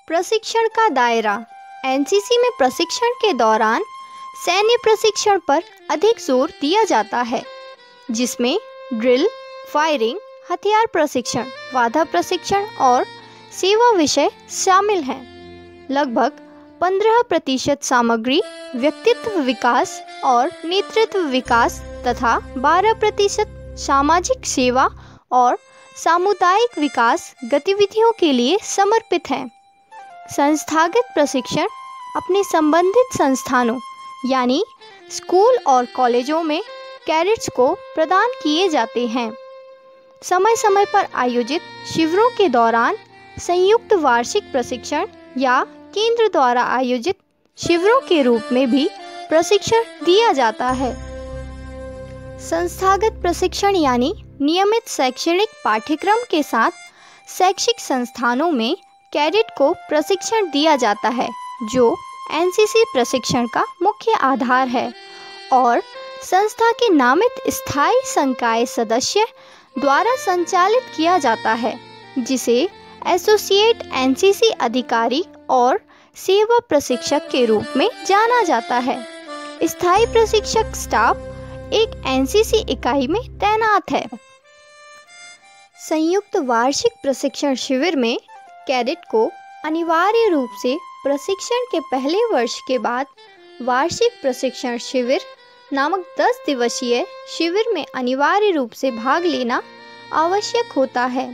प्रशिक्षण का दायरा। एनसीसी में प्रशिक्षण के दौरान सैन्य प्रशिक्षण पर अधिक जोर दिया जाता है, जिसमें ड्रिल, फायरिंग, हथियार प्रशिक्षण, बाधा प्रशिक्षण और सेवा विषय शामिल हैं। लगभग 15% सामग्री व्यक्तित्व विकास और नेतृत्व विकास तथा 12% सामाजिक सेवा और सामुदायिक विकास गतिविधियों के लिए समर्पित है। संस्थागत प्रशिक्षण अपने संबंधित संस्थानों यानी स्कूल और कॉलेजों में कैडेट्स को प्रदान किए जाते हैं। समय समय पर आयोजित शिविरों के दौरान संयुक्त वार्षिक प्रशिक्षण या केंद्र द्वारा आयोजित शिविरों के रूप में भी प्रशिक्षण दिया जाता है। संस्थागत प्रशिक्षण यानी नियमित शैक्षणिक पाठ्यक्रम के साथ शैक्षिक संस्थानों में कैडेट को प्रशिक्षण दिया जाता है, जो एनसीसी प्रशिक्षण का मुख्य आधार है और संस्था के नामित स्थायी संकाय सदस्य द्वारा संचालित किया जाता है, जिसे एसोसिएट एनसीसी अधिकारी और सेवा प्रशिक्षक के रूप में जाना जाता है। स्थायी प्रशिक्षक स्टाफ एक एनसीसी इकाई में तैनात है। संयुक्त वार्षिक प्रशिक्षण शिविर में कैडेट को अनिवार्य रूप से प्रशिक्षण के पहले वर्ष के बाद वार्षिक प्रशिक्षण शिविर नामक 10 दिवसीय शिविर में अनिवार्य रूप से भाग लेना आवश्यक होता है।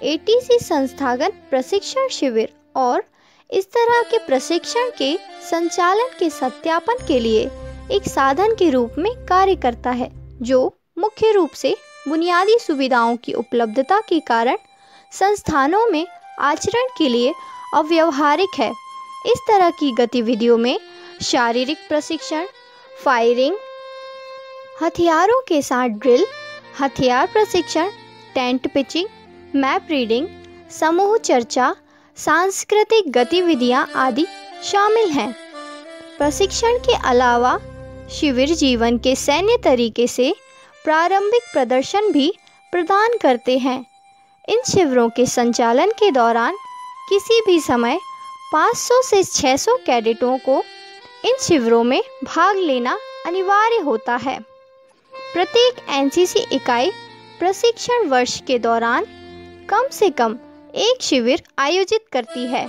एटीसी संस्थागत प्रशिक्षण शिविर और इस तरह के प्रशिक्षण के संचालन के सत्यापन के लिए एक साधन के रूप में कार्य करता है, जो मुख्य रूप से बुनियादी सुविधाओं की उपलब्धता के कारण संस्थानों में आचरण के लिए अव्यावहारिक है। इस तरह की गतिविधियों में शारीरिक प्रशिक्षण, फायरिंग, हथियारों के साथ ड्रिल, हथियार प्रशिक्षण, टेंट पिचिंग, मैप रीडिंग, समूह चर्चा, सांस्कृतिक गतिविधियां आदि शामिल हैं। प्रशिक्षण के अलावा शिविर जीवन के सैन्य तरीके से प्रारंभिक प्रदर्शन भी प्रदान करते हैं। इन शिविरों के संचालन के दौरान किसी भी समय 500 से 600 कैडेटों को इन शिविरों में भाग लेना अनिवार्य होता है। प्रत्येक एनसीसी इकाई प्रशिक्षण वर्ष के दौरान कम से कम एक शिविर आयोजित करती है,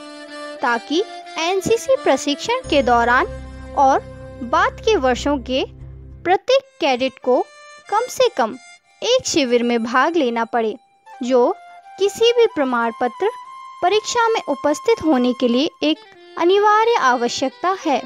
ताकि एनसीसी प्रशिक्षण के दौरान और बाद के वर्षों के प्रत्येक कैडेट को कम से कम एक शिविर में भाग लेना पड़े, जो किसी भी प्रमाण पत्र परीक्षा में उपस्थित होने के लिए एक अनिवार्य आवश्यकता है।